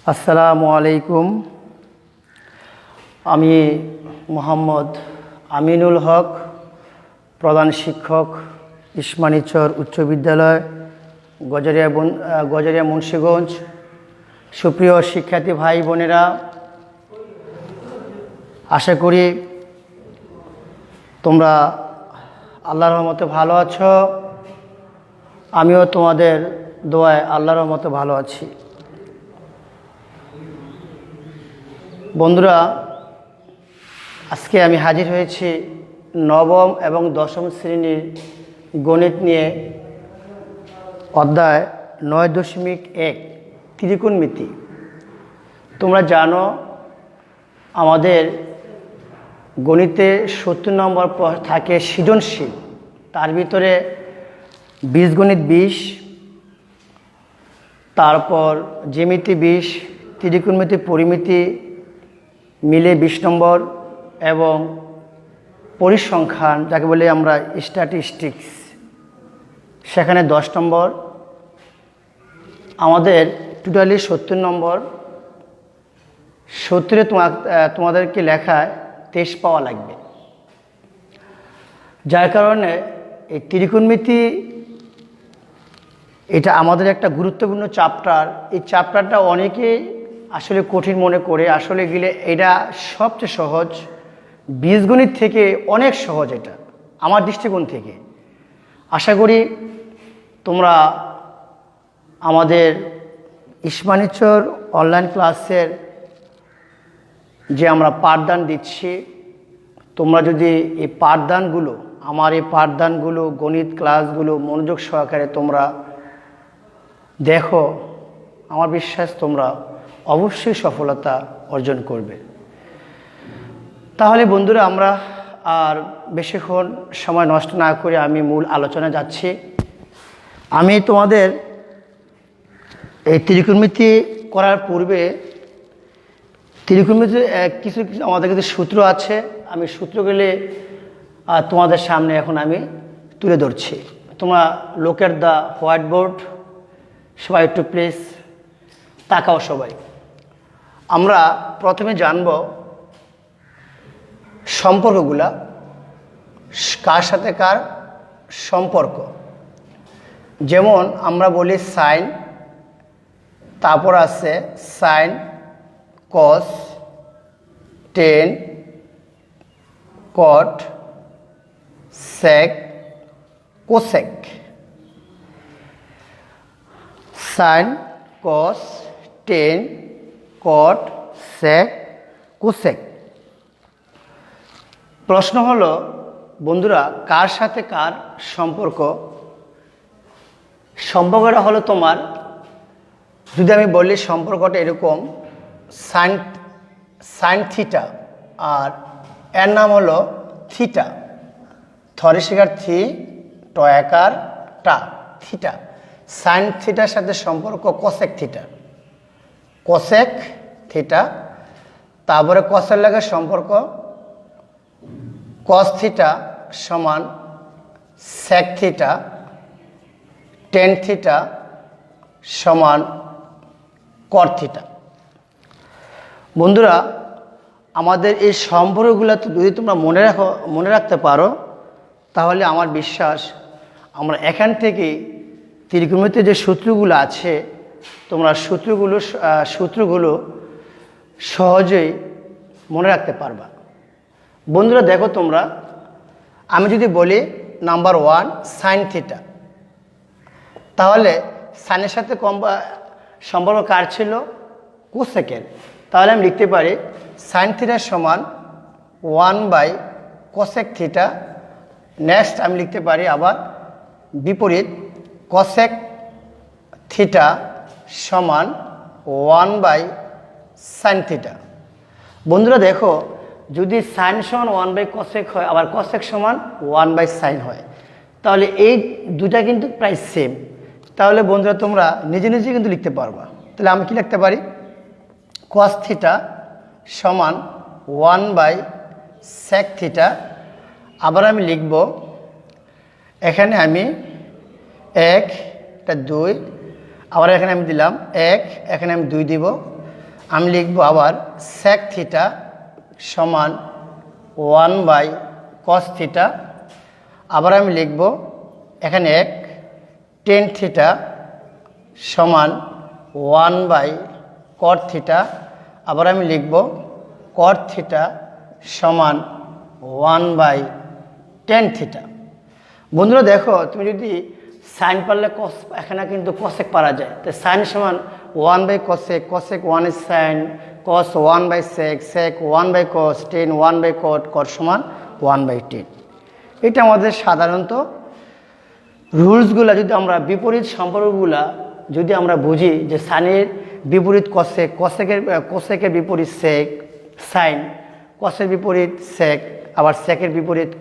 আসসালামু আলাইকুম। আমি মোহাম্মদ আমিনুল হক, প্রধান শিক্ষক, ইসমানীচর উচ্চ বিদ্যালয়, গজারিয়া মুন্সিগঞ্জ। সুপ্রিয় শিক্ষার্থী ভাই বোনেরা, আশা করি তোমরা আল্লাহর রহমতে ভালো আছো। আমিও তোমাদের দোয়ায় আল্লাহর রহমতে ভালো আছি। বন্ধুরা, আজকে আমি হাজির হয়েছি নবম এবং দশম শ্রেণীর গণিত নিয়ে অধ্যায় 9.1 ত্রিকোণমিতি। তোমরা জানো আমাদের গণিতে 70 নম্বর থাকে সৃজনশীল, তার ভিতরে বীজগণিত 20, তারপর জ্যামিতি 20, ত্রিকোণমিতি পরিমিতি মিলে 20 নম্বর এবং পরিসংখ্যান যাকে বলে আমরা স্ট্যাটিস্টিক্স সেখানে 10 নম্বর। আমাদের টোটালি 70 নম্বর। 70-এ তোমাদেরকে লেখায় 23 পাওয়া লাগবে। যার কারণে এই ত্রিকোণমিতি এটা আমাদের একটা গুরুত্বপূর্ণ চ্যাপ্টার। এই চ্যাপ্টারটা অনেকে আসলে কঠিন মনে করে, আসলে গেলে এটা সবচেয়ে সহজ, বীজগণিত থেকে অনেক সহজ এটা আমার দৃষ্টিকোণ থেকে। আশা করি তোমরা আমাদের ইসমানীচর অনলাইন ক্লাসের যে আমরা পাঠদান দিচ্ছি, তোমরা যদি এই পাঠদানগুলো, আমার এই পাঠদানগুলো, গণিত ক্লাসগুলো মনোযোগ সহকারে তোমরা দেখো, আমার বিশ্বাস তোমরা অবশ্যই সফলতা অর্জন করবে। তাহলে বন্ধুরা, আমরা আর বেশিক্ষণ সময় নষ্ট না করে আমি মূল আলোচনা যাচ্ছি। আমি তোমাদের এই ত্রিকোণমিতি করার পূর্বে ত্রিকোণমিতির কিছু আমাদের কাছে সূত্র আছে, আমি সূত্রগুলি তোমাদের সামনে এখন আমি তুলে ধরছি। তোমরা লোক এট দ্য হোয়াইট বোর্ড, সবাই একটু প্লিজ তাকাও সবাই। আমরা প্রথমে জানব সম্পর্কগুলা, কার সাথে কার সম্পর্ক। যেমন আমরা বলি সাইন, তারপর আছে সাইন, কস, টেন, কট, সেক, কোসেক। সাইন, কস, টেন, কট, সেক, কোসেক। প্রশ্ন হলো বন্ধুরা, কার সাথে কার সম্পর্ক? সম্পর্কটা হলো তোমার, যদি আমি বলি সম্পর্কটা এরকম, সাইন থিটা আর এর নাম হলো থিটা, থরিসিকার থি, টয়াকার টা, থিটা। সাইন থিটার সাথে সম্পর্ক কোসেক থিটা, কোসেক থিটা। তারপরে কসের লাগে সম্পর্ক কস থিটা সমান সেক থিটা, টেন থিটা সমান কট থিটা। বন্ধুরা, আমাদের এই সম্পর্কগুলো যদি তোমরা মনে রাখতে পারো, তাহলে আমার বিশ্বাস আমরা এখান থেকে ত্রিকোণমিতির যে সূত্রগুলো আছে, তোমরা সূত্রগুলো সহজেই মনে রাখতে পারবা। বন্ধুরা দেখো, তোমরা আমি যদি বলি নাম্বার 1 সাইন থিটা, তাহলে সাইনের সাথে সম্পর্ক কার ছিল? কোসেকের। তাহলে আমি লিখতে পারি সাইন থিটা সমান 1/কোসেক থিটা। নেক্সট আমি লিখতে পারি আবার বিপরীত, কোসেক থিটা সমান 1/সাইন থিটা। বন্ধুরা দেখো, যদি সাইন সমান 1/কোসেক হয়, আবার কোসেক সমান 1/সাইন হয়, তাহলে এই দুটা কিন্তু প্রায় সেম। তাহলে বন্ধুরা তোমরা নিজে নিজে কিন্তু লিখতে পারবা। তাহলে আমি কি লিখতে পারি? কস থিটা সমান 1/সেক থিটা। আবার আমি লিখব, এখানে আমি 1, এটা 2, আবার এখানে আমি দিলাম 1, এখানে আমি 2 দিব, আমি লিখব আবার sec থিটা সমান 1/cos থিটা। আবার আমি লিখব এখানে এক tan থিটা সমান 1/cot থিটা। আবার আমি লিখব cot থিটা সমান 1/tan থিটা। বন্ধুরা দেখো, তুমি যদি সাইন পারলে কস, এখানে কিন্তু কসেক পারা যায়। তো সাইন সমান 1/cosec, cosec 1 is sin, cos 1/sec, sec 1/cos, tan 1/cot, cot সমান 1/tan। এটা আমাদের সাধারণত রুলসগুলা যদি আমরা বিপরীত সম্পর্কগুলা যদি আমরা বুঝি যে সাইনের বিপরীত কসেক, কোসেকের বিপরীত সেক সাইন, কসের বিপরীত সেক, আবার সেকের বিপরীত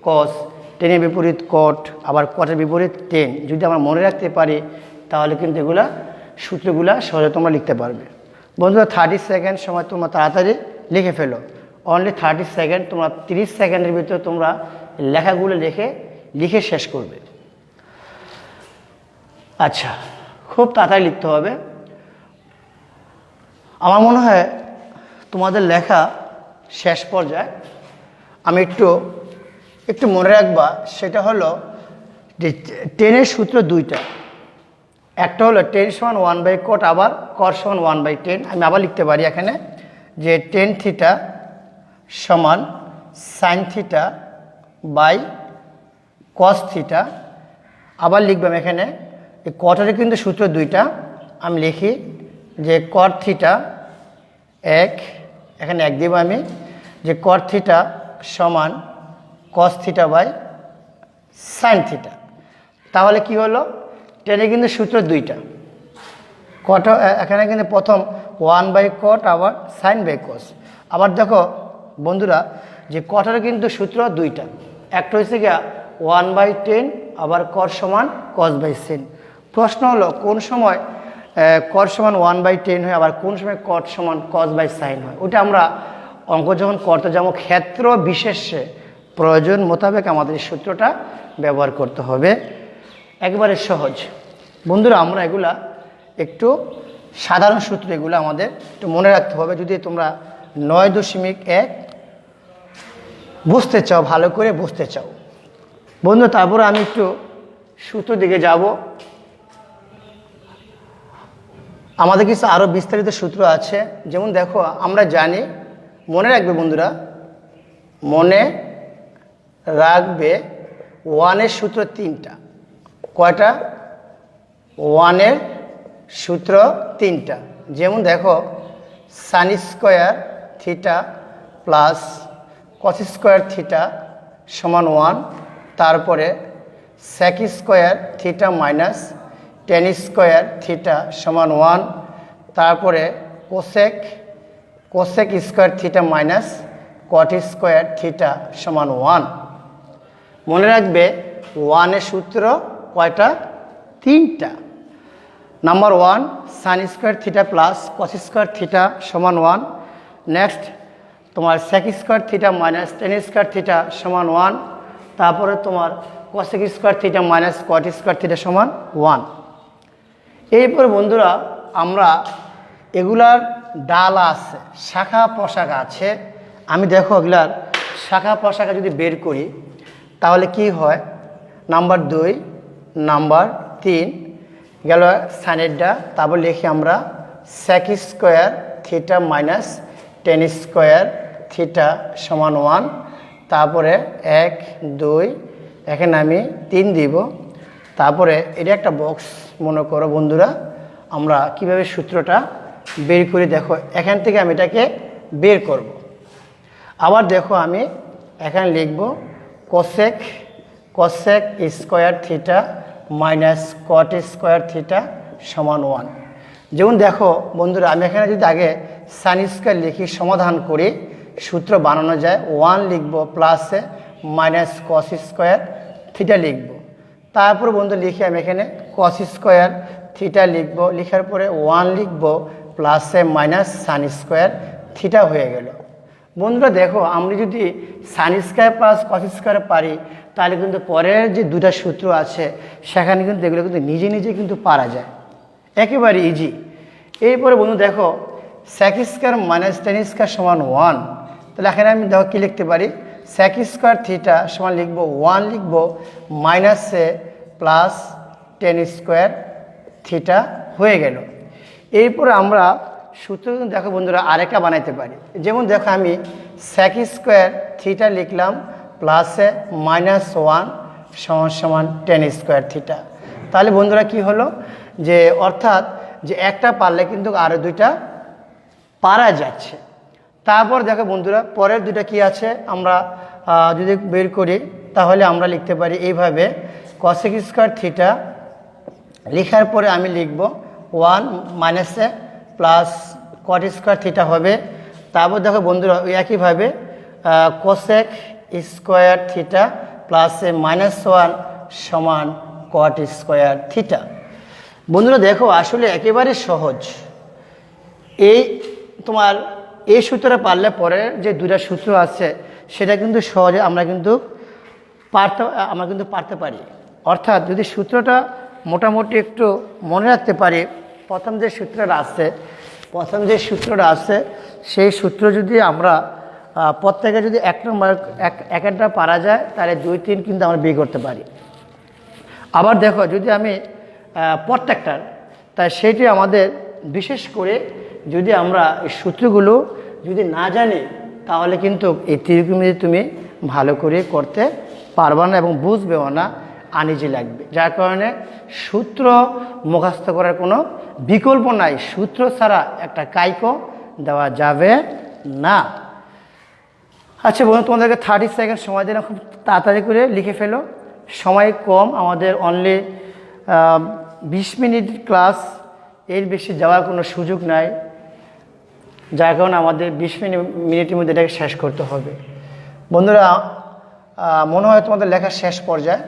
কস, টেনের বিপরীত কট, আবার কটের বিপরীত টেন যদি আমরা মনে রাখতে পারি তাহলে কিন্তু এগুলা সূত্রগুলা সহজে তোমরা লিখতে পারবে। বন্ধুরা 30 সেকেন্ড সময় তোমরা তাড়াতাড়ি লিখে ফেলো। অনলি 30 সেকেন্ড, তোমরা 30 সেকেন্ডের ভিতরে তোমরা লেখাগুলো লিখে শেষ করবে। আচ্ছা, খুব তাড়াতাড়ি লিখতে হবে। আমার মনে হয় তোমাদের লেখা শেষ পর্যায়ে। আমি একটু মনে রাখবা, সেটা হলো যে টেনের সূত্র দুইটা। একটা হলো টেন সমান 1/cot, আবার cot সমান 1/tan। আমি আবার লিখতে পারি এখানে যে tan থিটা সমান sin theta by cos theta. আবার লিখবাম এখানে এই কটের কিন্তু সূত্র দুইটা। আমি লিখি যে cot থিটা এক, এখানে এক দিব আমি, যে cot থিটা সমান cos theta by sin theta. তাহলে কি হলো, টেনে কিন্তু সূত্র দুইটা। কট এখানে কিন্তু প্রথম 1/cot, আবার sin/cos। আবার দেখো বন্ধুরা যে কটের কিন্তু সূত্র দুইটা, একটা হচ্ছে গিয়া 1/tan, আবার cot সমান cos/sin। প্রশ্ন হলো কোন সময় cot সমান 1/tan হয়, আবার কোন সময় cot সমান cos/sin হয়। ওটা আমরা অঙ্ক যখন করতে যাবো ক্ষেত্র বিশেষে প্রয়োজন মোতাবেক আমাদের এই সূত্রটা ব্যবহার করতে হবে। একবারে সহজ বন্ধুরা, আমরা এগুলা একটু সাধারণ সূত্র, এগুলো আমাদের একটু মনে রাখতে হবে যদি তোমরা 9.1 বুঝতে চাও, ভালো করে বুঝতে চাও। বন্ধু তারপরে আমি একটু সূত্র দিকে যাব। আমাদের কিছু আরও বিস্তারিত সূত্র আছে। যেমন দেখো, আমরা জানি, মনে রাখবে বন্ধুরা, মনে রাখবে 1-এর সূত্র তিনটা। কয়টা? 1-এর সূত্র তিনটা। যেমন দেখো, sin square theta plus cos square theta সমান 1, তারপরে sec square theta minus tan square theta সমান 1, তারপরে cosec square theta minus cot square theta সমান 1। মনে রাখবে 1-এর সূত্র কয়টা? তিনটা। Number 1 sin square theta plus cos square theta সমান 1। নেক্সট তোমার sec square theta minus tan square theta সমান 1। তারপরে তোমার cosec square theta minus cot square theta সমান 1। এরপর বন্ধুরা আমরা এগুলার ডাল আছে, শাখা প্রশাখা আছে। আমি দেখো এগুলার শাখা প্রশাখা যদি বের করি তাহলে কি হয়, নাম্বার 2, নাম্বার 3 গেল সাইনেরটা। তারপর লিখি আমরা sec square theta minus tan square theta সমান 1। তারপরে 1, 2, এখানে আমি 3 দিব। তারপরে এটা একটা বক্স মনে করো বন্ধুরা। আমরা কিভাবে সূত্রটা বের করি দেখো, এখান থেকে আমি এটাকে বের করব। আবার দেখো আমি এখানে লিখব cosec square theta minus cot square theta সমান 1। যেমন দেখো বন্ধুরা, আমি এখানে যদি আগে sin স্কোয়ার লিখি, সমাধান করি, সূত্র বানানো যায়। 1 লিখব প্লাসে মাইনাস cos স্কোয়ার থিটা লিখব। তারপর বন্ধু লিখি আমি এখানে cos স্কোয়ার থিটা লিখব, লিখার পরে 1 লিখব প্লাসে মাইনাস sin স্কোয়ার থিটা হয়ে গেল। বন্ধুরা দেখো, আমরা যদি sin square plus cos square পারি তাহলে কিন্তু পরের যে দুটা সূত্র আছে সেখানে কিন্তু এগুলো কিন্তু নিজে নিজে কিন্তু পারা যায়, একেবারে ইজি। এরপরে বন্ধু দেখো sec square minus tan square সমান 1। তাহলে এখানে আমি দেখো কী লিখতে পারি, sec স্কোয়ার থিটা সমান লিখবো 1 লিখবো মাইনাসে প্লাস টেন স্কোয়ার থিটা হয়ে গেল। এরপরে আমরা সূত্র দেখো বন্ধুরা আরেকটা বানাইতে পারি। যেমন দেখো আমি sec স্কোয়ার থিটা লিখলাম প্লাসে -1 সমান সমান টেন স্কোয়ার থিটা। তাহলে বন্ধুরা কি হলো, যে অর্থাৎ যে একটা পারলে কিন্তু আরও দুইটা পারা যাচ্ছে। তারপর দেখো বন্ধুরা পরের দুটা কি আছে আমরা যদি বের করি, তাহলে আমরা লিখতে পারি এইভাবে, cosec স্কোয়ার থিটা লেখার পরে আমি লিখব 1 মাইনাসে প্লাস cot স্কোয়ার থিটা হবে। তারপর দেখো বন্ধুরা ওই একইভাবে cosec স্কোয়ার থিটা প্লাসে -1 সমান cot স্কোয়ার থিটা। বন্ধুরা দেখো আসলে একেবারে সহজ। এই তোমার এই সূত্রটা পারলে পরে যে দুটা সূত্র আছে সেটা কিন্তু সহজে আমরা কিন্তু পারতে পারি। অর্থাৎ যদি সূত্রটা মোটামুটি একটু মনে রাখতে পারি, প্রথম যে সূত্রটা আছে সেই সূত্র যদি আমরা প্রত্যেকে যদি একটা পারা যায়, তাহলে 2, 3 কিন্তু আমরা বের করতে পারি। আবার দেখো যদি আমি প্রত্যেকটার, তাই সেটি আমাদের বিশেষ করে যদি আমরা এই সূত্রগুলো যদি না জানি, তাহলে কিন্তু এই ত্রিকোণমিতি তুমি ভালো করে করতে পারবা না এবং বুঝবেও না, আনইজি লাগবে। যার কারণে সূত্র মুখস্থ করার কোনো বিকল্প নাই, সূত্র ছাড়া একটা কাইকো দেওয়া যাবে না। আচ্ছা বন্ধু, তোমাদেরকে 30 সেকেন্ড সময় দিলাম, খুব তাড়াতাড়ি করে লিখে ফেলো, সময় কম আমাদের, অনলি 20 মিনিট ক্লাস, এর বেশি যাওয়ার কোনো সুযোগ নাই। যার কারণে আমাদের 20 মিনিটের মধ্যে এটাকে শেষ করতে হবে। বন্ধুরা মনে হয় তোমাদের লেখা শেষ পর্যায়ে,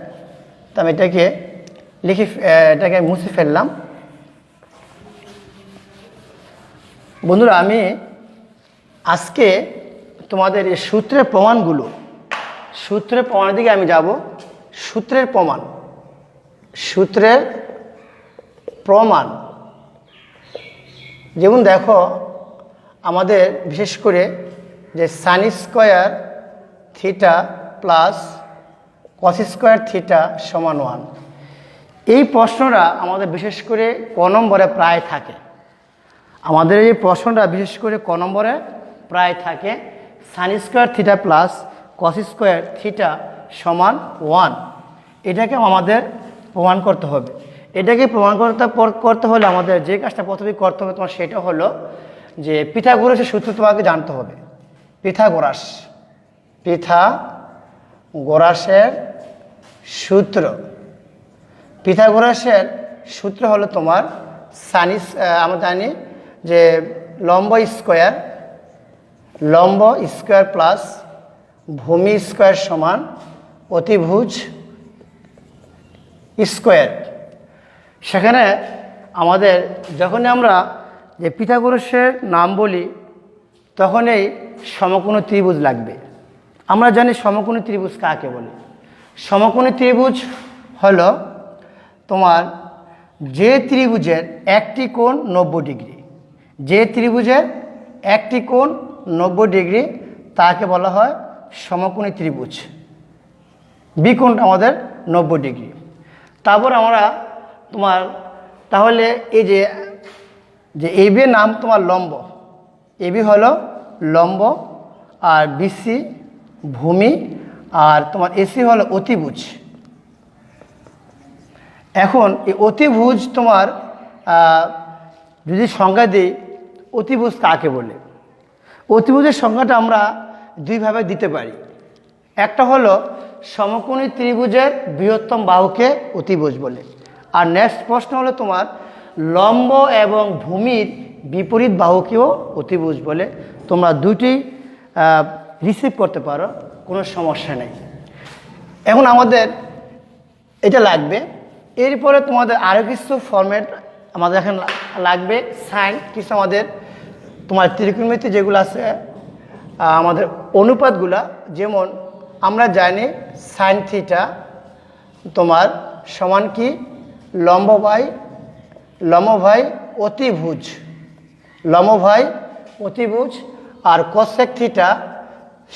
তো আমি এটাকে মুছে ফেললাম। বন্ধুরা আমি আজকে তোমাদের এই সূত্রের প্রমাণের দিকে আমি যাব। সূত্রের প্রমাণ যেমন দেখো আমাদের বিশেষ করে যে sine square theta plus cos square theta সমান 1, এই প্রশ্নটা আমাদের বিশেষ করে ক নম্বরে প্রায় থাকে। আমাদের এই প্রশ্নটা বিশেষ করে ক নম্বরে প্রায় থাকে, sine square theta plus cos square theta সমান 1। এটাকে আমাদের প্রমাণ করতে হবে। এটাকে প্রমাণ করতে হলে আমাদের যে কাজটা প্রথমে করতে হবে তোমার, সেটা হলো যে পিথাগোরাসের সূত্র তোমাকে জানতে হবে। পিথাগোরাসের সূত্র হলো তোমার আমরা জানি যে লম্ব স্কোয়ার প্লাস ভূমি স্কোয়ার সমান অতিভুজ স্কোয়ার। সেখানে আমাদের যখনই আমরা যে পিথাগোরাসের নাম বলি, তখনই সমকোণী ত্রিভুজ লাগবে। আমরা জানি সমকোণী ত্রিভুজ কাকে বলে। সমকোণী ত্রিভুজ হলো তোমার যে ত্রিভুজের একটি কোণ 90 ডিগ্রি, তাকে বলা হয় সমকোণী ত্রিভুজ। বিকোণটা আমাদের 90 ডিগ্রি। তারপর আমরা তোমার তাহলে এই যে এবি এর নাম তোমার লম্ব, এবি হলো লম্ব, আর বিসি ভূমি, আর তোমার এসি হলো অতিভুজ। এখন এই অতিভুজ তোমার যদি সংজ্ঞা দিই, অতিভুজ কাকে বলে? অতিভুজের সংজ্ঞাটা আমরা দুইভাবে দিতে পারি। একটা হলো সমকোণী ত্রিভুজের বৃহত্তম বাহুকে অতিভুজ বলে, আর নেক্সট প্রশ্ন হলো তোমার লম্ব এবং ভূমির বিপরীত বাহুকেও অতিভুজ বলে। তোমরা দুটি রিসিভ করতে পারো, কোনো সমস্যা নেই। এখন আমাদের এটা লাগবে। এরপরে তোমাদের আরও কিছু ফরম্যাট আমাদের এখন লাগবে, সাইন কিছু আমাদের তোমার ত্রিকোণমিতি যেগুলো আছে আমাদের অনুপাতগুলা, যেমন আমরা জানি সাইন থিটা তোমার সমান কি লম্ব বাই অতিভুজ, অতিভুজ, আর কসেক থিটা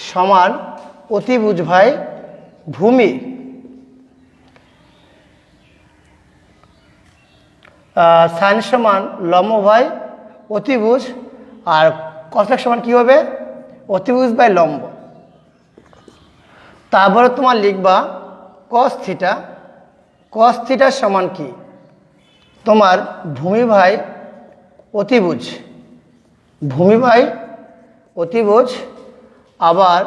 সমান অতিভুজ বাই ভূমি। সাইন সমান লম্ব বাই অতিভুজ, আর কসেক সমান কী হবে? অতিভুজ বাই লম্ব। তারপরে তোমার লিখবা কস থিটা। কস থিটার সমান কি? তোমার ভূমি বাই অতিভুজ, ভূমি বাই অতিভুজ, আবার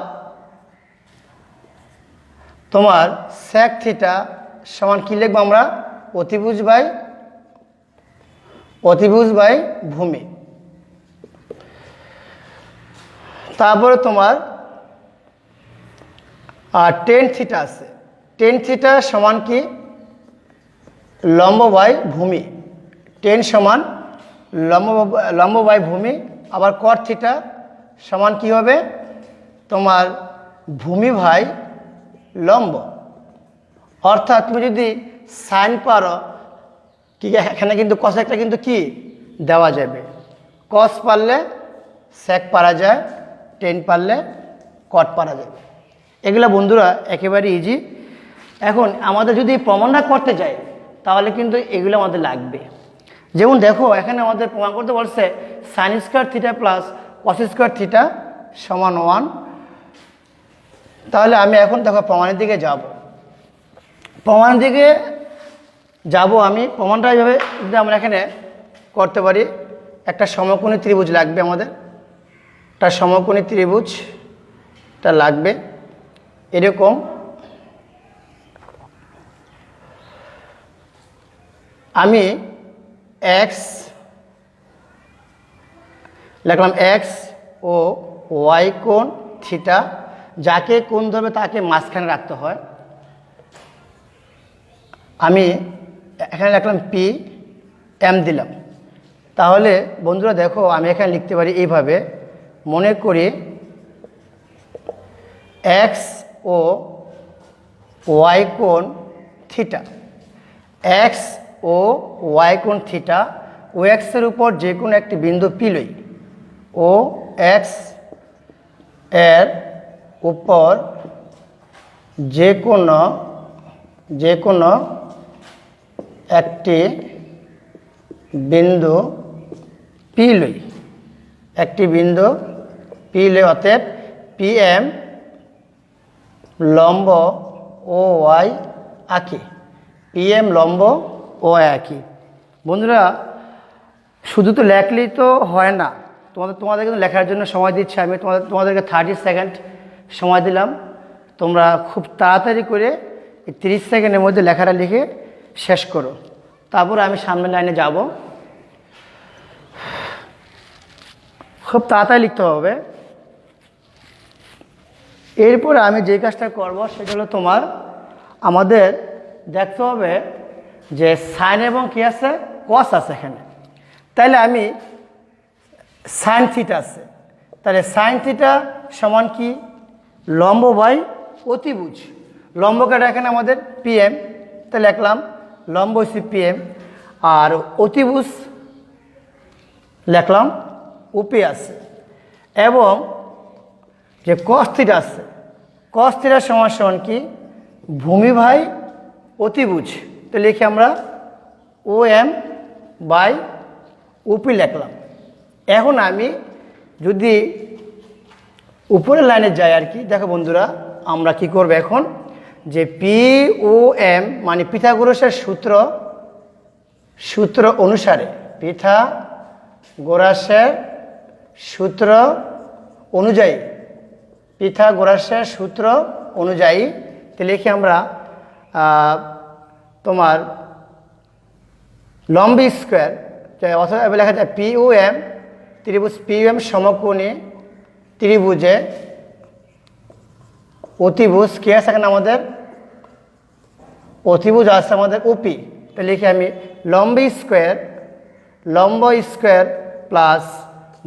তোমার সেক থিটা সমান কি লিখবো আমরা? অতিভুজ বাই ভূমি। তারপরে তোমার টেন থিটা আছে। টেন থিটা সমান কি? লম্ব বাই ভূমি। টেন সমান লম্ব বাই ভূমি। আবার কট থিটা সমান কি হবে? তোমার ভূমি বাই লম্ব। অর্থাৎ তুমি যদি সাইন পারো কি, এখানে কিন্তু কসেকটা কিন্তু কি দেওয়া যাবে। কস পারলে সেক পারা যায়, টেন পারলে কট পারা যাবে। এগুলো বন্ধুরা একেবারে ইজি। এখন আমাদের যদি প্রমাণটা করতে যাই তাহলে কিন্তু এগুলো আমাদের লাগবে। যেমন দেখো এখানে আমাদের প্রমাণ করতে বলছে sine square theta plus cos square theta সমান 1। তাহলে আমি এখন দেখো প্রমাণের দিকে যাব। প্রমাণের দিকে যাব আমি। প্রমাণটা এইভাবে যদি আমরা এখানে করতে পারি, একটা সমকোণী ত্রিভুজ লাগবে আমাদের। একটা সমকোণী ত্রিভুজটা লাগবে এরকম। আমি এক্স লিখলাম, এক্স ও ওয়াই কোণ থিটা, যাকে কোণ ধরবে তাকে মাঝখানে রাখতে হয়। আমি এখানে লিখলাম পি এম দিলাম। তাহলে বন্ধুরা দেখো আমি এখানে লিখতে পারি এইভাবে, মনে করি এক্স ও ওয়াই কোণ থিটা। এক্স ও ওয়াই কোণ থিটা, ও এক্সের উপর যে কোনো একটি বিন্দু পি লই। ও এক্স এর উপর যে কোনো একটি বিন্দু পি লই, একটি বিন্দু পি লই। অতএব পি এম লম্ব ও ওয়াই আঁকি। পি এম লম্ব ও ওয়াই আঁকি। বন্ধুরা শুধু তো লেখলেই তো হয় না, তোমাদের কিন্তু লেখার জন্য সময় দিচ্ছি আমি। তোমাদেরকে 30 সেকেন্ড সময় দিলাম। তোমরা খুব তাড়াতাড়ি করে এই 30 সেকেন্ডের মধ্যে লেখাটা লিখে শেষ করো। তারপর আমি সামনের লাইনে যাব। খুব তাড়াতাড়ি লিখতে হবে। এরপরে আমি যে কাজটা করব সেটা হলো তোমার আমাদের দেখতে হবে যে সাইন এবং কি আছে, কস আছে এখানে। তাহলে আমি সাইন থিটা আছে, তাহলে সাইন থিটা সমান কি? লম্ব বাই অতিভুজ। লম্ব কাটা এখানে আমাদের পিএম, তাহলে লিখলাম লম্ব হচ্ছে পিএম, আর অতিভুজ লিখলাম উপি আছে। এবং যে কস থিটা আছে, কস থিটা সমান কি? ভূমি বাই অতিভুজ। তো লিখি আমরা ও এম বাই উপি লিখলাম। এখন আমি যদি উপরের লাইনে যাই আর কি, দেখো বন্ধুরা আমরা কি করব এখন, যে পি ও এম মানে পিথাগোরাসের সূত্র অনুসারে, পিথাগোরাসের সূত্র অনুযায়ী তো লিখি আমরা তোমার লম্ব স্কোয়ার, অথবা লেখা যায় পি ও এম ত্রিভুজ, পি এম সমকোণী ত্রিভুজে অতিভুজ কে আছে এখানে আমাদের? অতিভুজ আছে আমাদের ওপি। তো লিখি আমি লম্ব স্কোয়ার প্লাস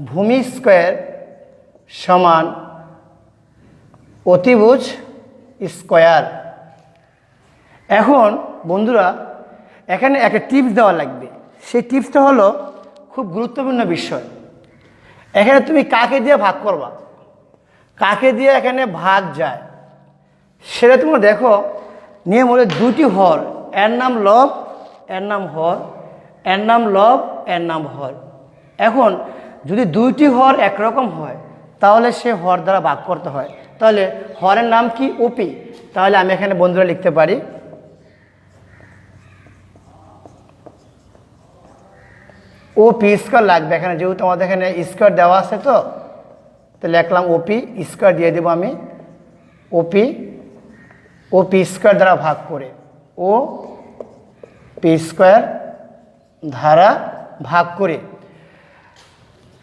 ভূমি স্কোয়ার সমান অতিভুজ স্কোয়ার। এখন বন্ধুরা এখানে একটা টিপস দেওয়া লাগবে। সেই টিপসটা হলো খুব গুরুত্বপূর্ণ বিষয়। এখানে তুমি কাকে দিয়ে ভাগ করবা, কাকে দিয়ে এখানে ভাগ যায় সেটা তোমরা দেখো। নিয়ম হলো দুটি হর, এর নাম লব, এর নাম হর, এর নাম লব, এর নাম হর। এখন যদি দুইটি হর একরকম হয় তাহলে সে হর দ্বারা ভাগ করতে হয়। তাহলে হরের নাম কি? ওপি। তাহলে আমি এখানে বন্ধুরা লিখতে পারি ওপি স্কোয়ার লাগবে এখানে, যেহেতু আমাদের এখানে স্কোয়ার দেওয়া আছে তো লিখলাম ওপি স্কোয়ার দিয়ে দেবো আমি। ওপি ওপি স্কোয়ার দ্বারা ভাগ করে, ও পি স্কোয়ার দ্বারা ভাগ করে।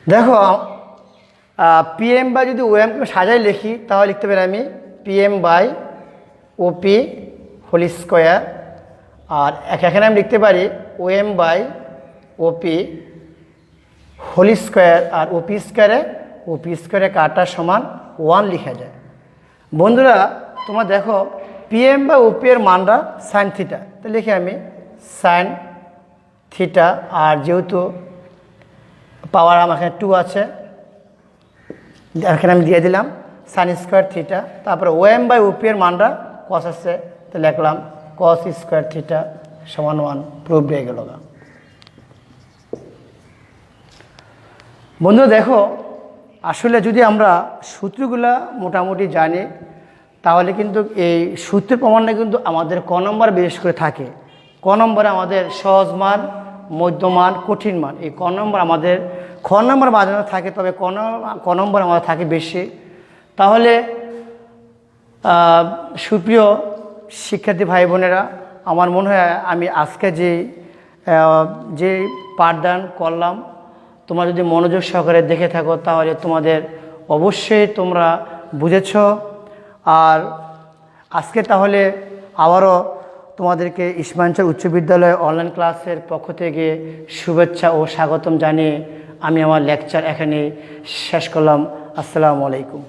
দেখো পিএম বাই যদি ওএমকে সাজাই লিখি তাহলে লিখতে পারি আমি PM by OP whole square. আর এখানে আমি লিখতে পারি OM by OP whole square. আর ওপি স্কোয়ারে কাটা সমান 1 লিখা যায়। বন্ধুরা তোমরা দেখো পিএম বা ওপি এর মানটা সাইন থিটা, তো লিখে আমি সাইন থিটা। আর যেহেতু পাওয়ার আমার এখানে 2 আছে, এখানে আমি দিয়ে দিলাম সাইন স্কোয়ার থিটা। তারপরে ওএম বাই ওপি এর মানটা কস আছে, তো লিখলাম কস স্কোয়ার থিটা সমান 1। প্রুফ হয়ে গেল। বন্ধুরা দেখো আসলে যদি আমরা সূত্রগুলা মোটামুটি জানি তাহলে কিন্তু এই সূত্রের প্রমাণটা কিন্তু আমাদের ক নম্বর বিশেষ করে থাকে। ক নম্বরে আমাদের সহজ মান, মধ্যমান, কঠিন মান, এই ক নম্বর আমাদের খ নম্বর মাঝে থাকে, তবে ক নম্বর আমাদের থাকে বেশি। তাহলে সুপ্রিয় শিক্ষার্থী ভাই বোনেরা, আমার মনে হয় আমি আজকে যে পাঠদান করলাম তোমরা যদি মনোযোগ সহকারে দেখে থাকো তাহলে তোমাদের অবশ্যই তোমরা বুঝেছ। আর আজকে তাহলে আবারও তোমাদেরকে ইসমাইল উচ্চ বিদ্যালয় অনলাইন ক্লাসের পক্ষ থেকে শুভেচ্ছা ও স্বাগতম জানিয়ে আমি আমার লেকচার এখানে শেষ করলাম। আসসালামু আলাইকুম।